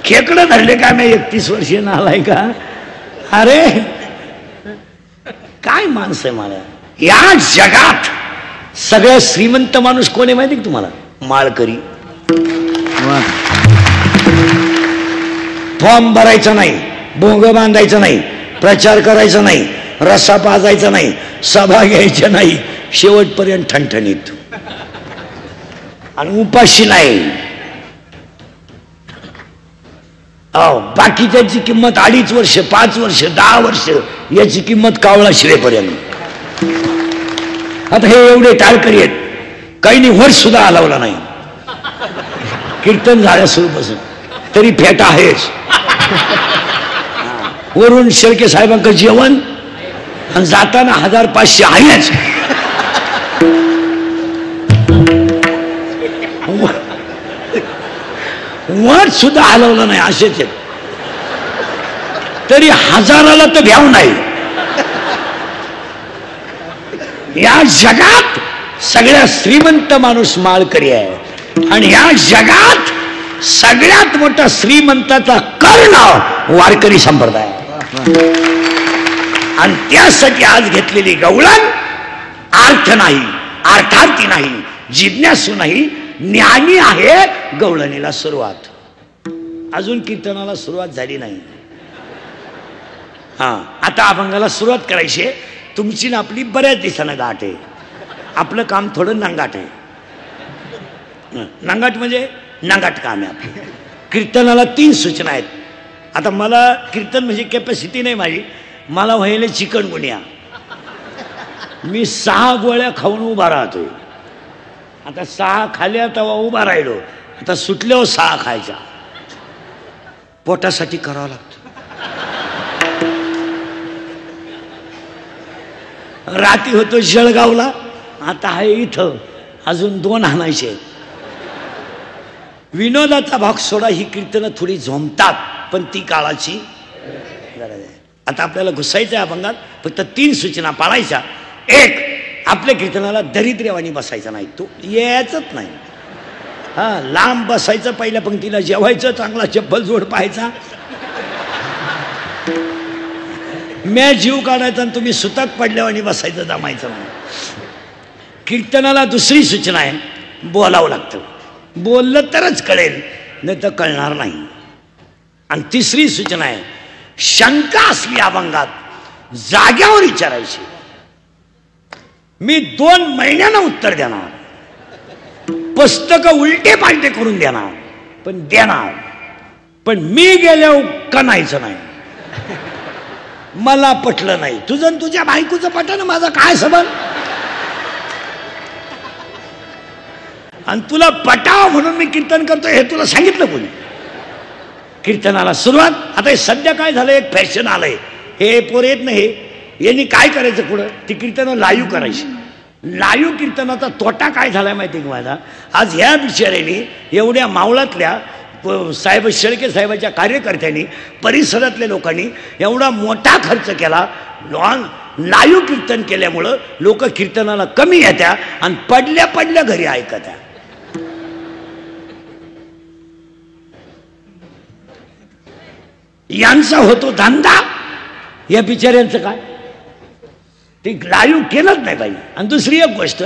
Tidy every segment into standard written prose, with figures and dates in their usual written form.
खेकडं धरले का मी 31 वर्षी नालाय का? अरे काय माणसं आहे मला. या जगात सगळ्यात श्रीमंत माणूस कोण आहे माहिती तुम्हाला? माळकरी. फॉर्म भरायचा नाही, भोंग बांधायचं नाही, प्रचार करायचा नाही, रस्सा पाजायचा नाही, सभा घ्यायच्या नाही, शेवटपर्यंत ठणठणीत आणि उपाशी नाही. बाकीच्याची किंमत 2.5 वर्ष, 5 वर्ष, 10 वर्ष, याची किंमत कावळा शिवेपर्यंत. आता हे एवढे टाळकरी आहेत, काहींनी वर्ष सुद्धा हलवला नाही. कीर्तन झाल्या सुरूपासून तरी फेटा आहेच. वरून शेळके साहेबांचं जेवण आणि जाताना 1500 आहेच. वर सुद्धा हलवलं नाही असेच आहेत. तरी 1000ला तर भ्याव नाही. या जगात सगळ्यात श्रीमंत माणूस माळकरी आहे आणि या जगात सगळ्यात मोठा श्रीमंताचा कर्ण वारकरी संप्रदाय. आणि त्यासाठी आज घेतलेली गवळण अर्थ नाही, अर्थार्थी नाही, जिज्ञासू नाही, ज्ञानी आहे. गवळणीला सुरुवात, अजून कीर्तनाला सुरुवात झाली नाही. आता अभंगाला सुरुवात करायची. तुमची ना आपली बऱ्याच दिवसानं गाठ आहे. आपलं काम थोडं नांगाट आहे. नांगाट म्हणजे नांगाट काम आहे आपलं. कीर्तनाला 3 सूचना आहेत. आता मला कीर्तन म्हणजे कॅपॅसिटी नाही माझी. मला व्हायला चिकनगुनिया. मी 6 गोळ्या खाऊन उभा राहतोय. आता 6 खाल्या तेव्हा उभा राहिलो. आता सुटल्यावर 6 खायच्या. पोटासाठी करावं लागतं. रात्री होतो जळगावला, आता आहे इथं. अजून 2 आणायचे. विनोदाचा भाग सोडा, ही कीर्तनं थोडी झोमतात, पण ती काळाची गरज आहे. आता आपल्याला घुसायचं आहे अभंगात. फक्त 3 सूचना पाळायच्या. 1, आपल्या कीर्तनाला दरिद्र्यवाणी बसायचं नाही. तो यायचंच नाही. लांब बसायचं, पहिल्या पंक्तीला जेवायचं, चांगला चप्पल जोड पाहायचा. म्या जीव काढायचा आणि तुम्ही सुतक पडल्यावानी बसायचं, जमायचं नाही. कीर्तनाला 2री सूचना आहे, बोलावं लागतं. बोललं तरच कळेल, नाही तर कळणार नाही. आणि 3री सूचना आहे, शंका असली अभंगात जाग्यावर विचारायची. मी 2 महिन्यानं उत्तर देणार. पुस्तकं उलटे पालटे करून देणार, पण देणार. पण मी गेल्यावर कणायचं नाही. मला पटलं नाही, तुझं आणि तुझ्या बायकोचं पटलं, माझा काय संबंध? आणि तुला पटाव म्हणून मी कीर्तन करतो हे तुला सांगितलं कोणी? कीर्तनाला सुरुवात. आता हे सध्या काय झालं, एक फॅशन आलंय. हे पोर येत नाही, यांनी काय करायचं पुढं, ती कीर्तनं लाईव्ह करायची. लाईव्ह कीर्तनाचा तोटा काय झालाय माहिती आहे माझा? आज ह्या बिचाऱ्यांनी, एवढ्या मावळातल्या साहेब शेळके साहेबाच्या कार्यकर्त्यांनी, परिसरातल्या लोकांनी एवढा मोठा खर्च केला. लाईव्ह कीर्तन केल्यामुळं लोक कीर्तनाला कमी येत्या आणि पडल्या पडल्या घरी ऐकत्या. यांचा होतो धंदा, या बिचाऱ्यांचं काय? ते लाईव्ह केलंच नाही पाहिजे. आणि 2री एक गोष्ट,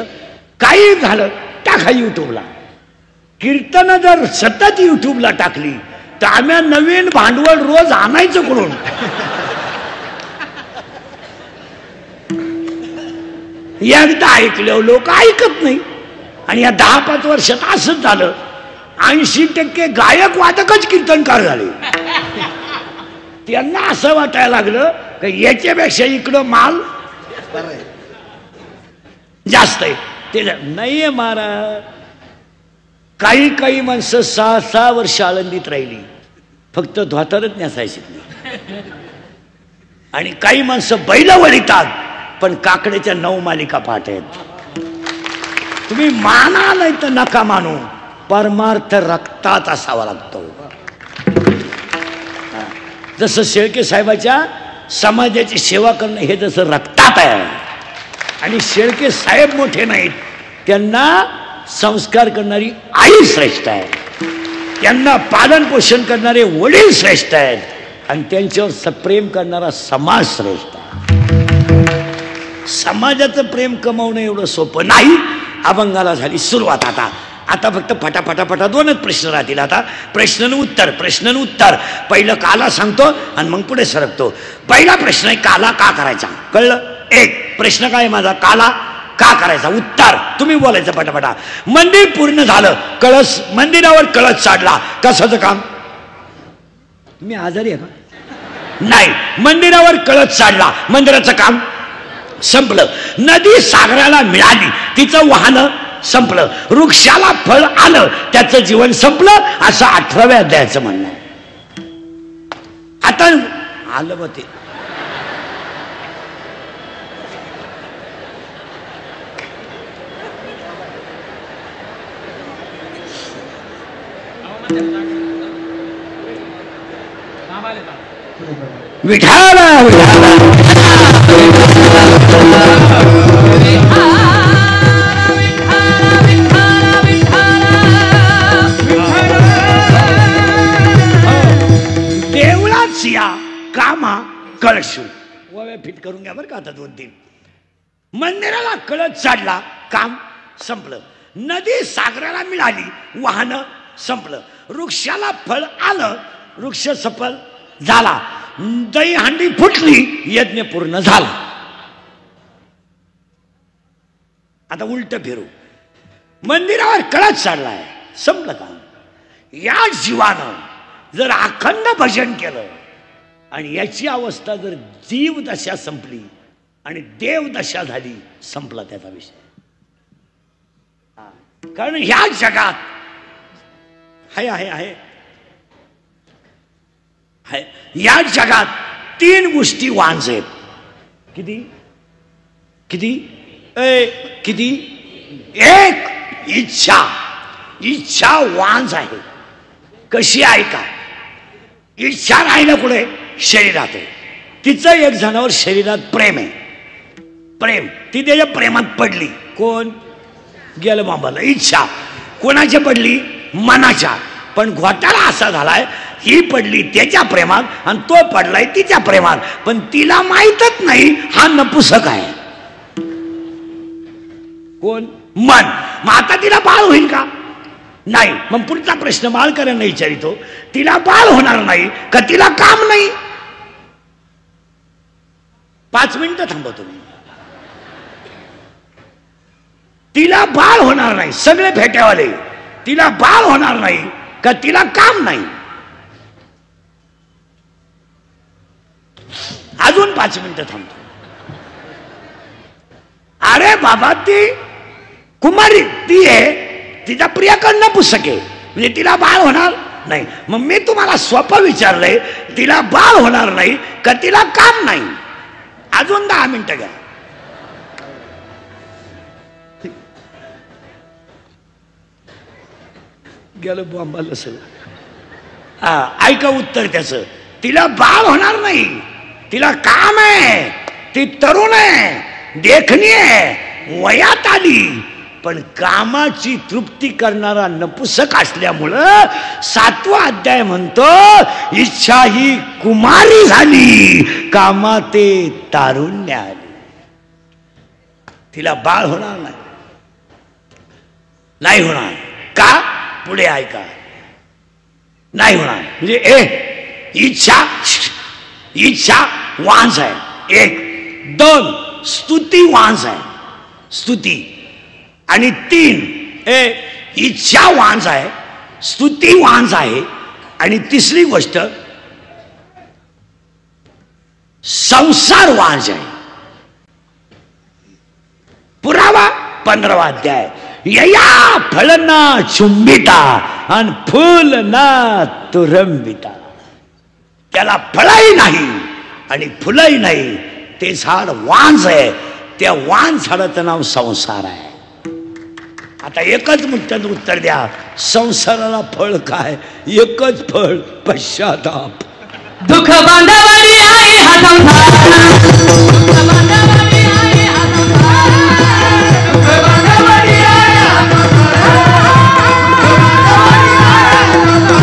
काही झालं टाका युट्यूबला. कीर्तन जर सतत युट्यूबला टाकली तर आम्ही नवीन भांडवल रोज आणायचं कुठून? एकदा ऐकल्यावर लोक ऐकत नाही. आणि या 10-5 वर्षात असंच झालं. 80% गायक वादकच कीर्तनकार झाले. त्यांना असं वाटायला लागलं की याच्यापेक्षा इकडं माल जास्त आहे. ते नाहीये महाराज. काही माणसं 6-6 वर्ष आळंदीत राहिली, फक्त धोतरच नेसायची नाही. आणि काही माणसं बैल वळीतात, पण काकड्याच्या 9 मालिका पाठ आहेत. तुम्ही माना नाही तर नका मानू, परमार्थ रक्तात असावा लागतो. जसं शेळके साहेबाच्या समाजाची सेवा करणं हे जसं रक्तात आहे. आणि शेळके साहेब मोठे नाहीत, त्यांना संस्कार करणारी आई श्रेष्ठ आहे. त्यांना पालन पोषण करणारे वडील श्रेष्ठ आहेत आणि त्यांच्यावर सप्रेम करणारा समाज श्रेष्ठ आहे. समाजाचं प्रेम कमावणं एवढं सोपं नाही. अभंगाला झाली सुरुवात. आता फक्त फटाफटा 2च प्रश्न राहतील. आता प्रश्न उत्तर. पहिलं काला सांगतो आणि मग पुढे सरकतो. पहिला प्रश्न आहे काला का करायचा. कळलं. एक प्रश्न काय माझा, काला का करायचा. उत्तर तुम्ही बोलायचं पटापटा. मंदिर पूर्ण झालं, कळस मंदिरावर कळस चढला, कशाचं काम. मी आजारी आहे का नाही. मंदिरावर कळस चढला, मंदिराचं काम संपलं. नदी सागराला मिळाली, तिचं वाहन संपलं. वृक्षाला फळ आलं, त्याचं जीवन संपलं, असं 18व्या अध्यायाचं म्हणणं आहे. आता आलं बघ ते. विठाला देवळात या कामा कळशू वव्या फिट करून घ्या बरं का. आता 2-3 मंदिराला कळस चढला, काम संपलं. नदी सागराला मिळाली, वाहन संपलं. वृक्षाला फळ आलं, वृक्ष सफल झाला. दही हांडी फुटली, यज्ञ पूर्ण झाला. आता उलट फिरू. मंदिरावर कळस चढलाय, संपलं काम. या जीवानं जर अखंड भजन केलं आणि याची अवस्था जर जीव दशा संपली आणि देव दशा झाली, संपला त्याचा विषय. कारण ह्या जगात आहे या जगात 3 गोष्टी वांज आहेत. किती एक इच्छा वांज आहे. कशी आहे का. इच्छा नाही ना कुठे, शरीरात आहे. तिचं एक जणावर शरीरात प्रेम आहे. प्रेम, ती त्याच्या प्रेमात पडली. कोण गेलं बाबाला. इच्छा कोणाची पडली, मनाच्या. पण घोटाळा असा झालाय, ही पडली त्याच्या प्रेमात आणि तो पडलाय तिच्या प्रेमात, पण तिला माहीतच नाही हा नपुसक आहे. कोण, मन. मग आता तिला बाळ होईल का नाही. मग पुढचा प्रश्न बाळकऱ्यांना विचारितो, तिला बाळ होणार नाही का तिला काम नाही. 5 मिनिटं थांबा तुम्ही. तिला बाळ होणार नाही, सगळे फेट्यावाले. तिला बाळ होणार नाही का तिला काम नाही. अजून 5 मिनिटं थांबतो. अरे बाबा, ती कुमारी ती आहे, तिचा प्रियाकडनं पुस्तक आहे, म्हणजे तिला बाळ होणार नाही. मग मी तुम्हाला सोपं विचारलंय, तिला बाळ होणार नाही का तिला काम नाही. अजून 10 मिनिटं घ्या. गेलं बॉम्बाला सगळं. ऐका उत्तर त्याचं. तिला बाळ होणार नाही, तिला काम आहे, ती तरुण आहे, देखणी आहे, वयात आली, पण कामाची तृप्ती करणारा नपुसक असल्यामुळं 7वा अध्याय म्हणतो, इच्छा ही कुमारी झाली, कामा ते तारुण्य आली. तिला बाळ होणार नाही होणार का. पुढे ऐका. नाही होणार म्हणजे इच्छा वांज आहे. 1, 2 स्तुती वांज आहे, स्तुती. आणि 3 इच्छा वांज आहे, स्तुती वांज आहे. आणि तिसरी गोष्ट संसार वांज आहे. पुरावा 15वा अध्याय. यया फळ ना चुंबिता आणि फुल ना तुरंबिता. त्याला फळही नाही आणि फुलही नाही, ते झाड वांज आहे. त्या वांज झाडाचं नाव संसार आहे. आता एकच मुद्द्यात उत्तर द्या, संसाराला फळ काय. एकच फळ, पश्चाताप. दुःख बांधावरी आहे हा संसार, दुःख बांधावरी आहे हा संसार, दुःख बांधावरी आहे हा संसार, दुःख बांधावरी आहे हा संसार.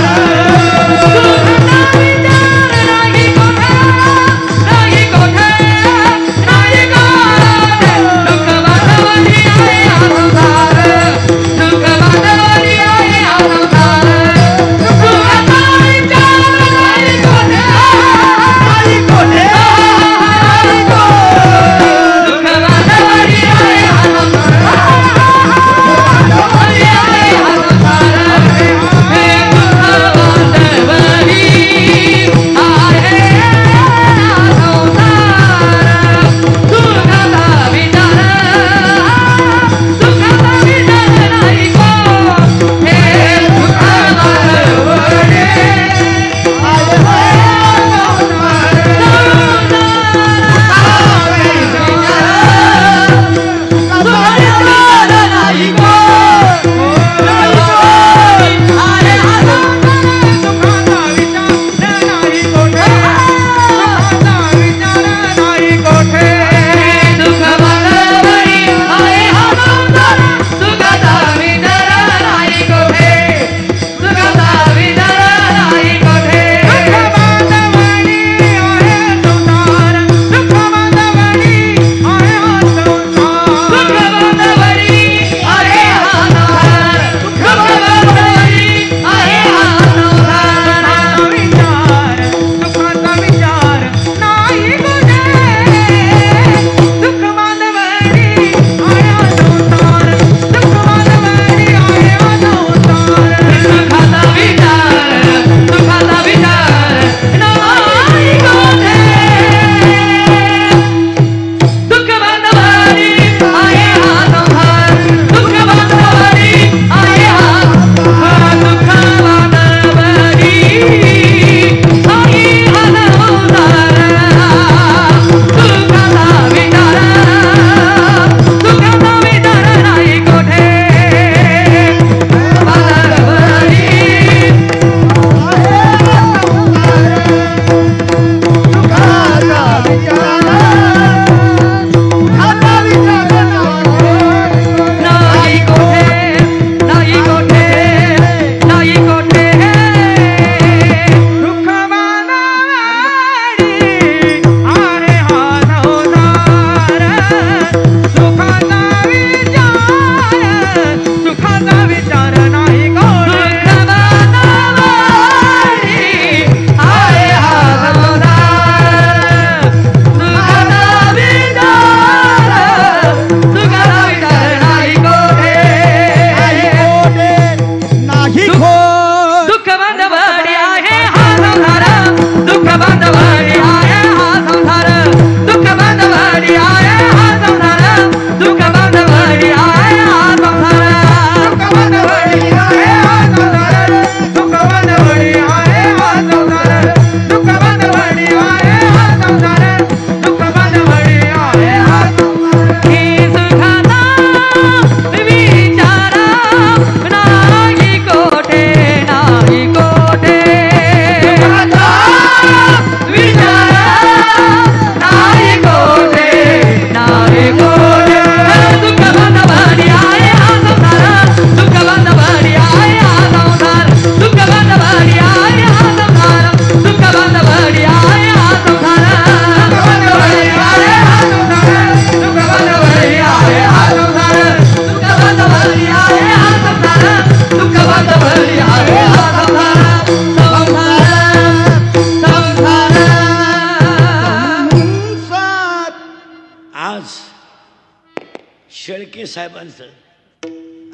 शेळके साहेबांचं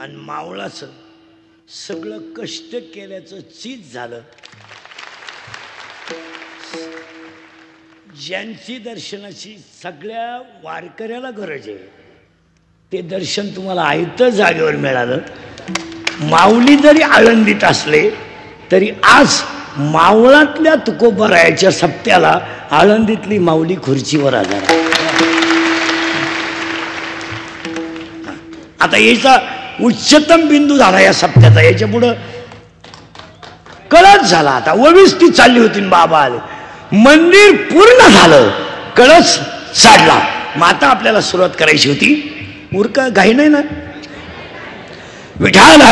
आणि मावळाचं सगळं कष्ट केल्याचं चीज झालं. ज्यांची दर्शनाची सगळ्या वारकऱ्याला गरज आहे ते दर्शन तुम्हाला आयतं जागेवर मिळालं. माऊली जरी आळंदीत असले तरी आज मावळातल्या तुकोबारायाच्या सप्त्याला आळंदीतली माऊली खुर्चीवर आजार. आता याचा उच्चतम बिंदू झाला या सप्त्याचा. याच्या पुढं कळस झाला. आता ववीस ती चालली होती बाबा आले, मंदिर पूर्ण झालं, कळस चालला. मग आता आपल्याला सुरुवात करायची होती. उरका घाई नाही ना. विठाला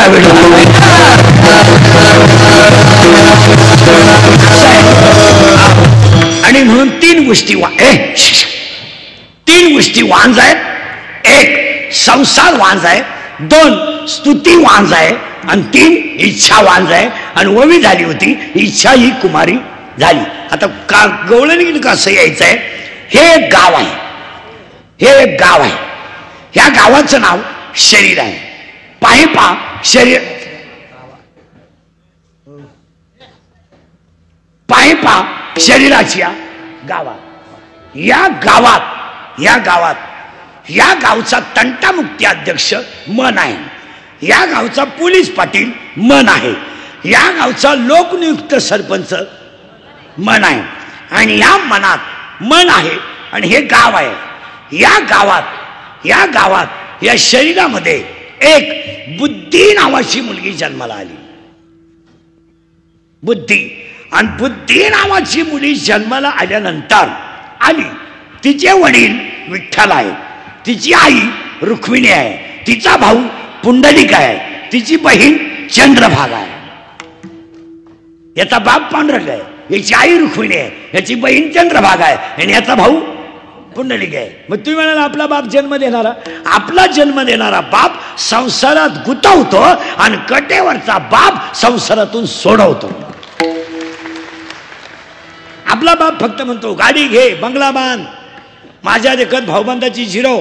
आणि म्हणून तीन गोष्टी वांज आहेत. एक संसार वांज आहे, दोन स्तुती वांज आहे आणि तीन इच्छा वांज आहे. आणि ववी झाली होती, इच्छा ही कुमारी झाली. आता का गवळणी कसं यायचं आहे. हे एक गाव आहे, हे एक गाव आहे. ह्या गावाचं नाव शरीर आहे. पाहे पा शरीर, पाहे पा शरीराची गावात, या गावचा तंटामुक्ती अध्यक्ष मन आहे. या गावचा पोलीस पाटील मन आहे. या गावचा लोकनियुक्त सरपंच मन आहे. आणि या मनात मन आहे आणि हे गाव आहे. या गावात या शरीरामध्ये एक बुद्धी नावाची मुलगी जन्माला आली. बुद्धी. आणि बुद्धी नावाची मुली जन्माला आल्यानंतर आली. तिचे वडील विठ्ठल आहे, तिची आई रुक्मिणी आहे, तिचा भाऊ पुंडलिक आहे, तिची बहीण चंद्रभागा आहे. याचा बाप पांडुरंग आहे, याची आई रुक्मिणी आहे, याची बहीण चंद्रभागा आहे आणि याचा भाऊ पुंडलिक आहे. मग तुम्ही म्हणाला आपला बाप जन्म देणारा, आपला जन्म देणारा बाप संसारात गुंतवतो आणि कटेवरचा बाप संसारातून सोडवतो. आपला बाप फक्त म्हणतो गाडी घे, बंगला बांध, माझ्या देखत भाऊबंदाची झिरो.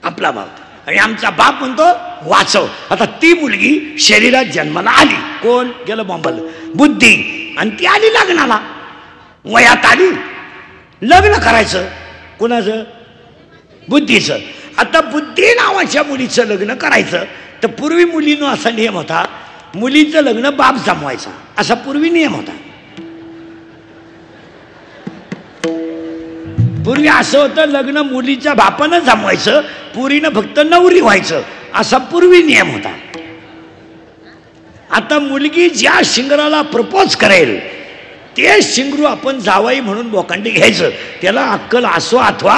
आपला बाप. आणि आमचा बाप म्हणतो वाचव. आता ती मुलगी शरीरात जन्माला आली. कोण गेलं बॉम्बल? बुद्धी. आणि ती आली लग्नाला, वयात आली. लग्न करायचं कोणाचं? बुद्धीचं. आता बुद्धी नावाच्या मुलीचं लग्न करायचं तर पूर्वी मुलीनं असा नियम होता, मुलीचं लग्न बाप जमवायचा, असा पूर्वी नियम होता. पूर्वी असं होतं, लग्न मुलीच्या बापानं जमवायचं, पुरीनं फक्त नवरी व्हायचं, असा पूर्वी नियम होता. आता मुलगी ज्या शिंगराला प्रपोज करेल ते शिंगरू आपण जावाई म्हणून बोकांडी घ्यायचं. त्याला अक्कल असो अथवा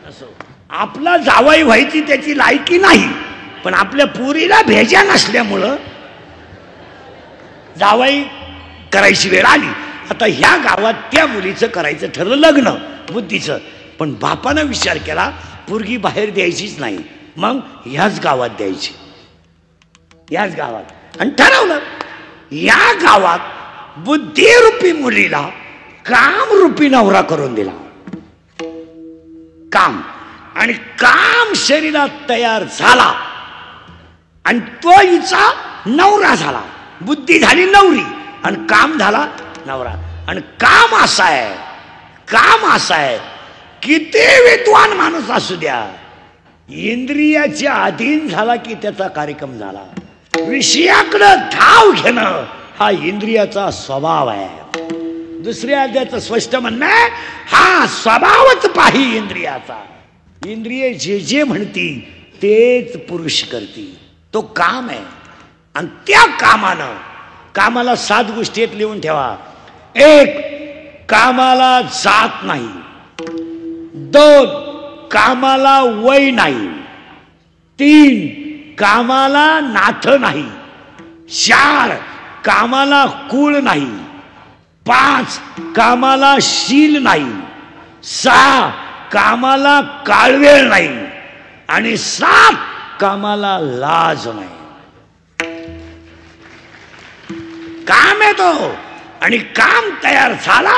असो, आपला जावाई व्हायची त्याची लायकी नाही, पण आपल्या पुरीला भेजा नसल्यामुळं जावाई करायची वेळ आली. आता ह्या गावात त्या मुलीचं करायचं ठरलं लग्न बुद्धीचं. पण बापानं विचार केला पोरगी बाहेर द्यायचीच नाही, मग ह्याच गावात द्यायची, ह्याच गावात. आणि ठरवलं या गावात बुद्धिरूपी मुलीला कामरूपी नवरा करून दिला. काम. आणि काम शरीरात तयार झाला आणि तो हिचा नवरा झाला. बुद्धी झाली नवरी आणि काम झाला नवरा. आणि काम असा आहे, किती विद्वान माणूस असू द्या, इंद्रियाच्या अधीन झाला की त्याचा कार्यक्रम झाला. विषयाकडे धाव घेणं हा इंद्रियाचा स्वभाव आहे. दुसऱ्या अध्यायाचं स्पष्ट म्हणणं आहे, हा स्वभावच पाही इंद्रियाचा. इंद्रिय जे जे म्हणती तेच पुरुष करती. तो काम आहे. आणि त्या कामाला 7 गोष्टी आहेत, लिहून ठेवा. 1. कामाला जात नाही. 2. कामाला वय नाही. 3. कामाला नाथ नाही. 4. कामाला कुळ नाही. 5. कामाला शील नाही. 6. कामाला काळवेळ नाही. आणि 7. कामाला लाज नाही. काम येतो. आणि काम तयार झाला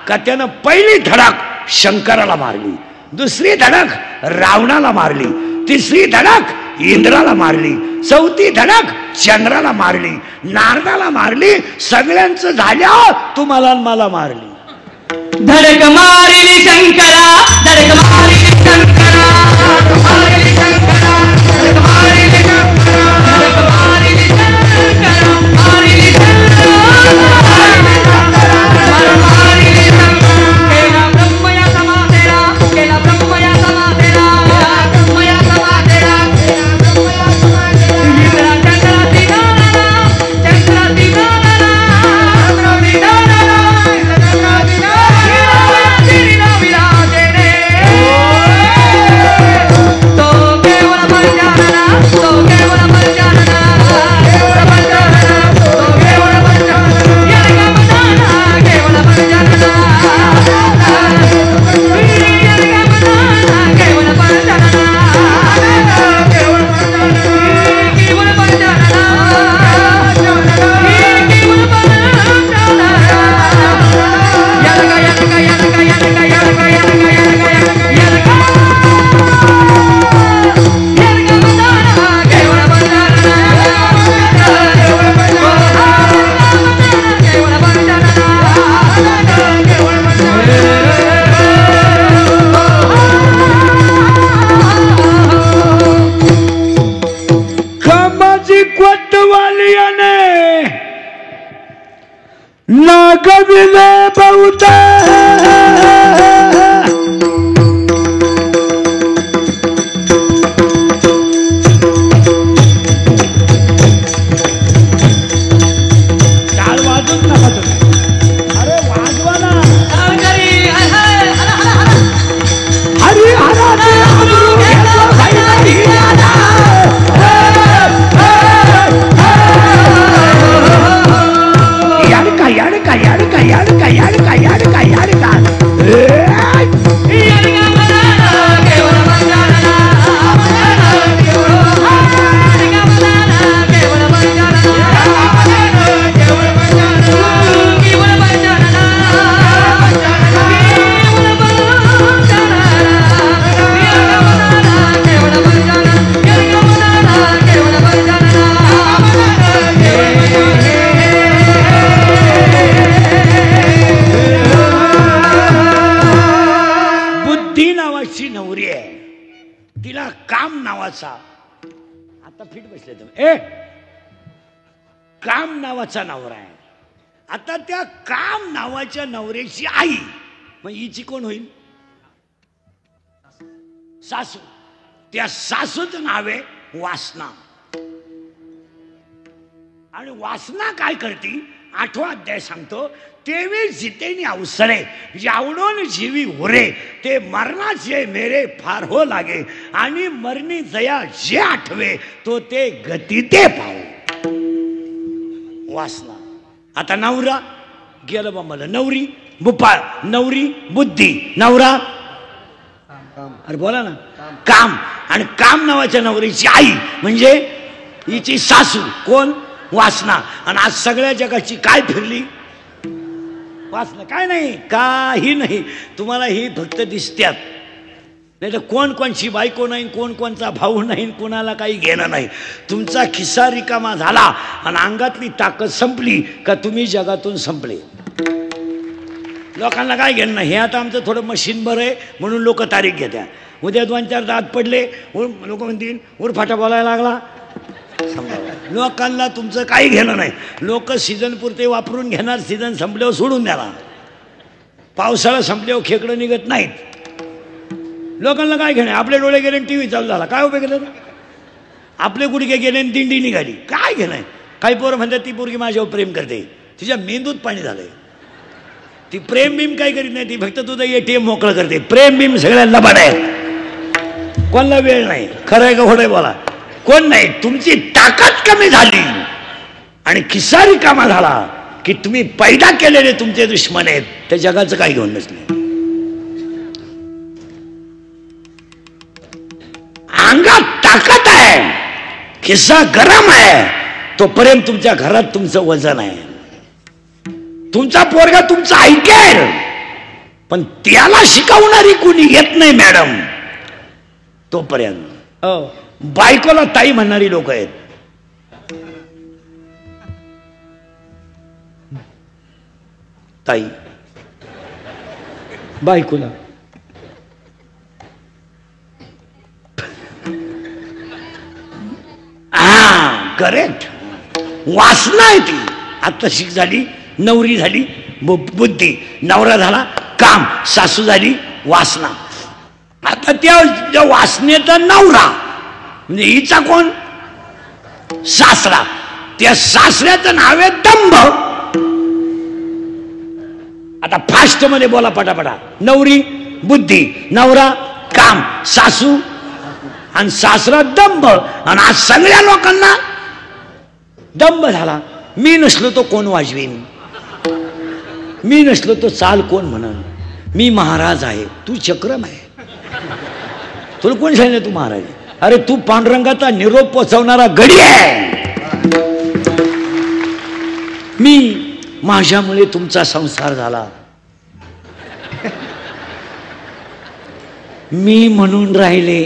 का त्यानं पहिली धडक शंकराला मारली. दुसरी धडक रावणाला मारली, तिसरी धडक इंद्राला मारली, चौथी धडक चंद्राला मारली, नारदाला मारली, सगळ्यांचं झाल्यावर तुम्हाला मला मारली. धडक मारली शंकरा, धडक मारली शंकरा, मारली शंकरा, धडक मारली शंकरा, धडक मारली शंकरा, मारली शंकरा, मारली शंकरा. केला ब्रह्मया समाधेरा, केला ब्रह्मया समाधेरा, ब्रह्मया समाधेरा, ब्रह्मया समाधेरा. चंद्रा दिनाना, चंद्रा दिनाना, चंद्रा दिनाना, चंद्रा दिनाना. तो केवळ पंचानना, तो केवळ पंचानना, केवळ पंचानना, तो केवळ पंचानना. यरगा मनाना, केवळ पंचानना, यरगा मनाना, केवळ पंचानना, केवळ पंचानना, केवळ पंचानना, केवळ पंचानना. यरगा यरगा यरगा यरगा यरगा यरगा यरगा यरगा कामाची कोतवालियाने नागविले बहुता टाळ वाजूच नका तुम्ही. अरे वाजवा ना. हरी हराचे अमरू घेतलं साईबाई दादा. याडका याडका याडका याडका याडका याडका याडका. यरगा मनाना, केवळ पंचानना, यरगा मनाना, केवळ पंचानना, केवळ पंचानना, केवळ पंचानना, केवळ पंचानना. यरगा मनाना, केवळ पंचानना, यरगा मनाना, केवळ पंचानना. बुद्धी नावाची नवरी आहे, तिला काम नावाचा, आता फिट बसले तुम्ही, काम नावाचा नवरा आहे. आता त्या काम नावाच्या नवऱ्याची आई, मग हिची कोण होईल? सासू. त्या सासूचं नाव आहे वासना. आणि वासना काय करते? 8वा अध्याय सांगतो, तेवी जितेनी अवसरे यावडून जीवी उरे, ते मरणाचे मेरे फार हो लागे, आणि मरणी जया जे आठवे तो ते गती ते पाहू. वासना. आता नवरा गेलं बा, मला नवरी बुपाळ, नवरी बुद्धी, नवरा अरे बोला ना काम. आणि काम नावाच्या नवरीची आई म्हणजे हिची सासू कोण? वासना. आणि आज सगळ्या जगाची काय फिरली? वासना. काय नाही, काही नाही. तुम्हाला ही फक्त दिसत्यात, नाही तर कोण कोणची बायको नाही, कोण कोणचा भाऊ नाही, कोणाला काही घेणं नाही. तुमचा खिस्सा रिकामा झाला आणि अंगातली ताकद संपली का तुम्ही जगातून संपले. लोकांना काय घेणं नाही. हे आता आमचं थोडं मशीन बरं आहे म्हणून लोक तारीख घेत्या. उद्या 2-4 दात पडले लोक म्हणतील उरफाटा बोलायला लागला. लोकांना तुमचं काही घेणं नाही. लोक सीझन पुरते वापरून घेणार, सीझन संपल्यावर सोडून द्याला. पावसाळा संपल्यावर खेकडं निघत नाहीत. लोकांना काय घेणं? आपले डोळे गेले टीव्ही चालू झाला, काय उपयोग केलं? आपले गुडघे गेले दिंडी निघाली, काय घेणं? काही पोरं म्हणतात ती पोरगी माझ्यावर प्रेम करते, तिच्या मेंदूत पाणी झालंय. ती प्रेम बीम काय करीत नाही, ती फक्त तुझं ATM मोकळं करते. प्रेम बीम सगळ्यांना लबाड आहे, कोणाला वेळ नाही. खरं आहे का खोटं आहे बोला? कोण नाही. तुमची ताकद कमी झाली आणि खिस्सा रिकामा झाला की तुम्ही पैदा केलेले तुमचे दुश्मन आहेत, त्या जगाचं काही घेऊन नसले. अंगात ताकद आहे, खिस्सा गरम आहे, तो प्रेम तुमच्या घरात तुमचं वजन आहे. तुमचा पोरगा तुमचं ऐकेल, पण त्याला शिकवणारी कुणी येत नाही मॅडम तोपर्यंत बायकोला ताई म्हणणारी लोक आहेत. ताई बायकोला करेक्ट वासना आहे ती. आता शिक झाली नवरी झाली बुद्धी, नवरा झाला काम, सासू झाली वासना. आता त्या वासनेचा नवरा म्हणजे हिचा कोण सासरा. त्या सासऱ्याचं नाव आहे दंभ. आता फास्ट मध्ये बोला पटापटा. नवरी बुद्धी, नवरा काम, सासू आणि सासरा दंभ. आणि आज सगळ्या लोकांना दंभ झाला. मी नसलो तो कोण वाजवीन, मी नसलो तो चाल कोण म्हणन, मी महाराज आहे तू चक्रम आहे. तुला कोण सांगितलं तू महाराज? अरे तू पांडुरंगाचा निरोप पोचवणारा गडी आहे. मी माझ्यामुळे तुमचा संसार झाला, मी म्हणून राहिले,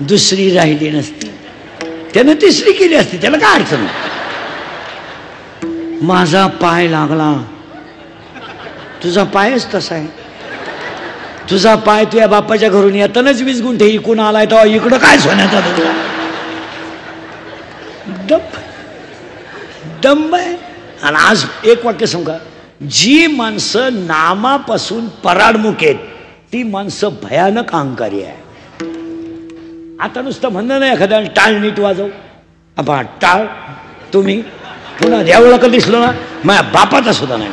दुसरी राहिली नसती, त्यानं तिसरी केली असती, त्याला काय अडचण. माझा पाय लागला, तुझा पायच तसा आहे. तुझा पाय तुझ्या बापाच्या घरून येतानाच 20 गुंठे इकून आलाय, तेव्हा इकडं काय सोन्याचा तुझा दंभ आहे. आणि आज एक वाक्य सांगा, जी माणसं नामापासून पराडमुख आहेत ती माणसं भयानक अहंकारी आहे. आता नुसतं म्हणणं नाही एखाद्या टाळ नीट वाजव, आपण टाळ तुम्ही पुन्हा देवळा कधी दिसलो ना माझ्या बापाचा सुद्धा नाही.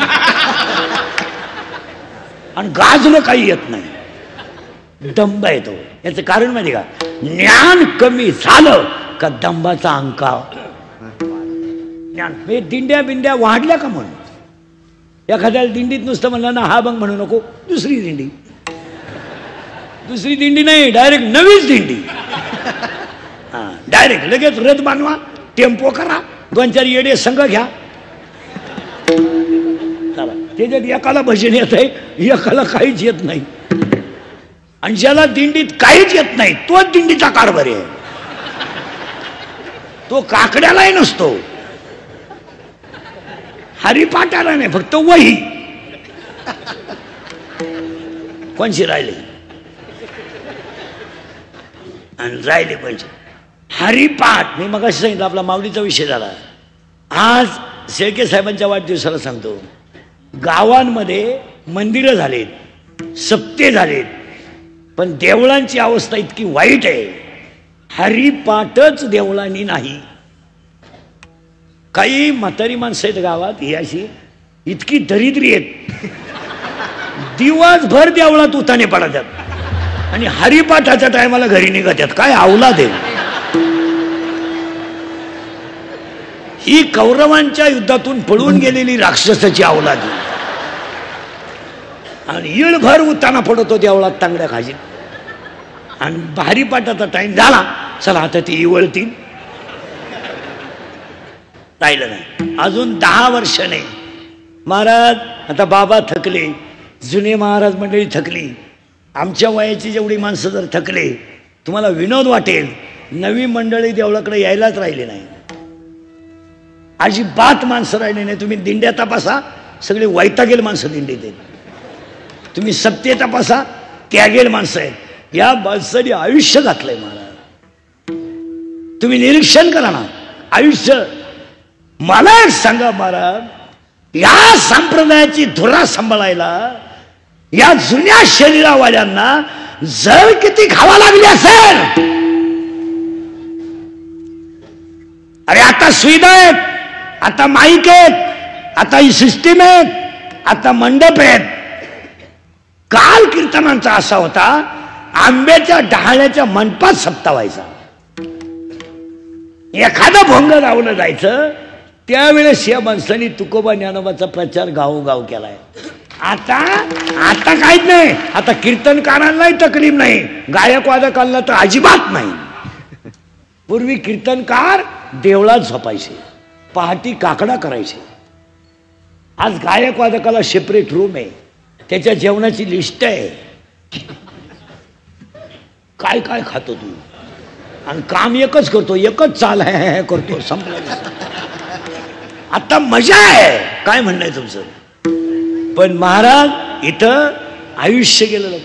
आणि गाजलं काही येत नाही, दंभ येतो. याचं कारण माहिती का? ज्ञान कमी झालं का दंभाचा अहंकार. ज्ञान हे दिंड्या बिंड्या वाढल्या का म्हणून एखाद्याला दिंडीत नुसतं म्हणलं ना हा बंग म्हणू नको, दुसरी दिंडी, दुसरी दिंडी नाही डायरेक्ट नवीच दिंडी. हा डायरेक्ट लगेच रथ बांधवा, टेम्पो करा, 2-4 येडे संघ घ्या. त्याच्यात एकाला भजन येत आहे, एकाला काहीच येत नाही. आणि ज्याला दिंडीत काहीच येत नाही तोच दिंडीचा कारभारी आहे. तो काकड्यालाही नसतो, हरिपाठाला नाही, फक्त वही. कोणशी राहिले आणि राहिले म्हणजे हरिपाठ. मी मगाशी सांगितलं आपला माऊलीचा विषय झाला. आज शेळके साहेबांच्या वाढदिवसाला सांगतो, गावांमध्ये मंदिरं झालेत, सप्ते झालेत, पण देवळांची अवस्था इतकी वाईट आहे, हरिपाठच देवळांनी नाही. काही म्हातारी माणसं आहेत गावात ही अशी इतकी दरिद्री आहेत, दिवसभर देवळात उताने पडतात आणि हरिपाठाच्या टायमाला घरी निघतात. काय अवलाद आहे ही, कौरवांच्या युद्धातून पळून गेलेली राक्षसाची अवलाद. आणि येळभर उताना पडतो देवळात तांगड्या खाजीत. आणि हरिपाठाचा टाइम झाला, चला आता ती इवळतील. राहिलं नाही. अजून 10 वर्ष नाही. महाराज आता बाबा थकले, जुने महाराज मंडळी थकली, आमच्या वयाची जेवढी माणसं जर थकले, तुम्हाला विनोद वाटेल, नवी मंडळी देवळाकडे यायलाच राहिले नाही. अजिबात माणसं राहिले नाही. तुम्ही दिंड्या तपासा, सगळे वैतागेल माणसं दिंडीत आहेत. तुम्ही सत्य तपासा, त्यागेल माणसं आहेत. या माणसाने आयुष्य घातलंय महाराज. तुम्ही निरीक्षण करा ना आयुष्य. मला एक सांगा महाराज, या संप्रदायाची धुरा सांभाळायला या जुन्या शरीरावाल्यांना जळ किती खावा लागली असेल. अरे आता सुविधा आहेत, आता माईक आहेत, आता ही सिस्टीम आहेत, आता मंडप आहेत. काल कीर्तनांचा असा होता, आंब्याच्या डहाळ्याच्या मंडपात सप्ताह व्हायचा. एखादं भोंग लावलं जायचं, त्यावेळेस या माणसांनी तुकोबा ज्ञानोबाचा प्रचार गावोगाव केलाय. आता आता काहीच नाही. आता कीर्तनकारांनाही तकलीफ नाही, गायक वादकांना तर अजिबात नाही. पूर्वी कीर्तनकार देवळात झोपायचे, पहाटी काकडा करायचे. आज गायक वादकाला सेपरेट रूम आहे, त्याच्या जेवणाची लिस्ट आहे. काय काय खातो तू, आणि काम एकच करतो, एकच चाल आहे करतो, संपला. आता मजा आहे, काय म्हणणं आहे तुमचं? पण महाराज इथं आयुष्य गेलं.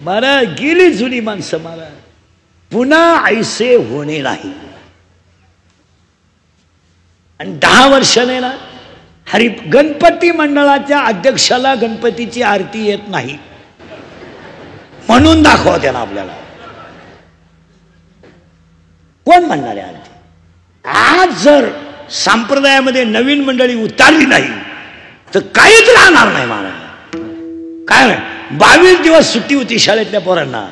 महाराज गेली जुनी माणसं, महाराज पुन्हा ऐसे होणे नाही. आणि 10 वर्षाने ना गणपती मंडळाच्या अध्यक्षाला गणपतीची आरती येत नाही म्हणून दाखवा त्याला. आपल्याला कोण म्हणणार आहे आरती? आज जर संप्रदायामध्ये नवीन मंडळी उतारली नाही तर काहीच राहणार नाही महाराज. काय नाही, 22 दिवस सुट्टी होती शाळेतल्या पोरांना.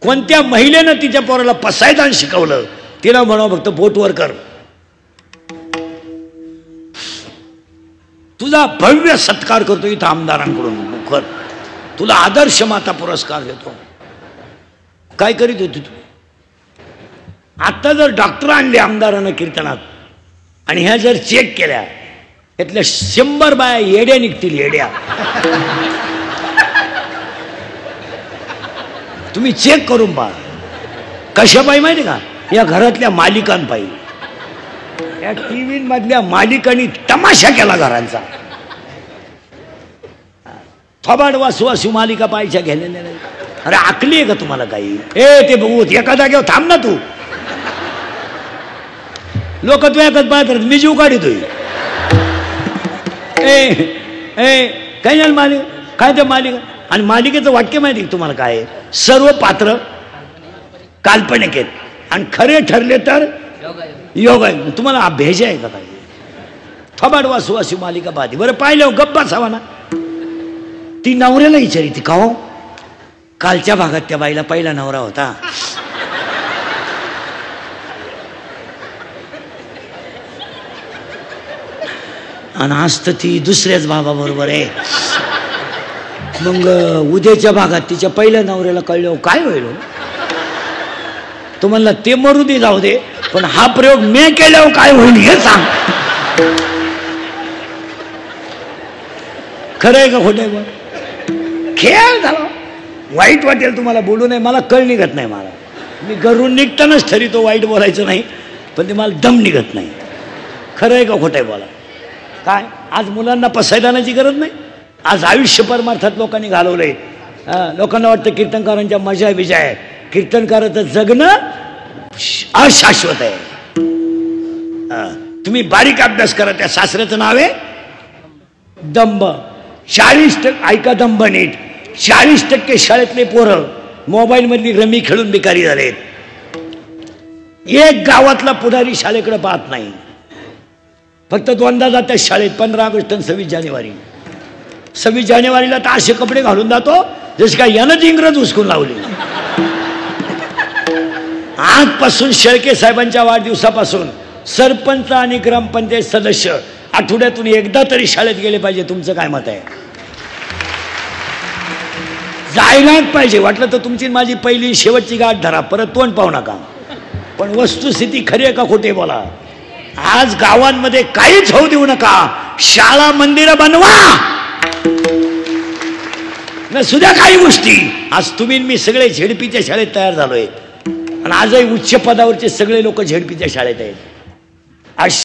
कोणत्या महिलेनं तिच्या पोराला पसायदान शिकवलं? तिला म्हणावं फक्त बोटवर कर. तुझा भव्य सत्कार करतो इथं आमदारांकडून, मुखर तुला आदर्श माता पुरस्कार देतो. काय करीत होती तू? आता जर डॉक्टर आणले आमदारानं कीर्तनात आणि ह्या जर चेक केल्या, यातल्या 100 बाया येड्या निघतील, येड्या. तुम्ही चेक करून पहा. कशा पायी माहिती का? या घरातल्या मालिकांपायी. या टीव्ही मधल्या मालिकांनी तमाशा केला घरांचा. थोबाड वासू वासू मालिका पाहायच्या घेण्याने नाही. अरे आकली आहे का तुम्हाला काही? ते बघू एका जागेवर थांब ना तू. लोक तू एकच पाहतात, मी जीव काढितोय. काय झालं मालिका? काय ते मालिका? आणि मालिकेचं वाक्य माहिती तुम्हाला काय? सर्व पात्र काल्पनिक आहेत आणि खरे ठरले तर योग आहे. तुम्हाला अभ्यास आहे का काय? थोबाड वासू वासू मालिका पाहते. बरं पाहिलं गप्पा सावा ना. ती नवऱ्याला विचारी ती का हो, कालच्या भागात त्या बाईला पहिला नवरा होता. आणि आज तर ती दुसऱ्याच बाबाबरोबर आहे. मग उद्याच्या भागात तिच्या पहिल्या नवऱ्याला कळलं काय होईल? तो म्हणला ते मरू दे, जाऊ दे, पण हा प्रयोग मी केल्यावर काय होईल हे सांग. खरं आहे का खोटं आहे? खेळ झाला. वाईट वाटेल तुम्हाला, बोलू नये, मला कळ निघत नाही. मला मी घरून निघतानाच ठरवतो वाईट बोलायचं नाही, पण ते मला दम निघत नाही. खरं आहे का खोटं आहे? बोला. काय आज मुलांना पसायदानाची गरज नाही. आज आयुष्य परमार्थात लोकांनी घालवलंय. लोकांना वाटतं कीर्तनकारांच्या मजा विजय आहे. कीर्तनकाराचं जगणं अशाश्वत आहे. तुम्ही बारीक अभ्यास करा. त्या शास्त्राचं नाव आहे दंभ. 40% ऐका दंभ नीट. 40% शाळेतले पोरं मोबाईल मधली रमी खेळून भिकारी झालेत. एक गावातला पुढारी शाळेकडे पाहत नाही. फक्त 2दा जातात शाळेत, 15 ऑगस्ट आणि 26 जानेवारी. 26 जानेवारीला तर असे कपडे घालून जातो जसे काय यानंच इंग्रज उचकून लावले. आजपासून शेळके साहेबांच्या वाढदिवसापासून सरपंच आणि ग्रामपंचायत सदस्य आठवड्यातून एकदा तरी शाळेत गेले पाहिजे. तुमचं काय मत आहे? जायलाच पाहिजे. वाटलं तर तुमची माझी पहिली शेवटची गाठ धरा, परत तोंड पाहू नका. पण वस्तुस्थिती खरी आहे का खोटे बोला. आज गावांमध्ये काहीच होऊ देऊ नका. शाळा मंदिरं बनवा न सुद्धा काही गोष्टी. आज तुम्ही मी सगळे झेडपीच्या शाळेत तयार झालोय आणि आजही उच्च पदावरचे सगळे लोक झेडपीच्या शाळेत आहेत.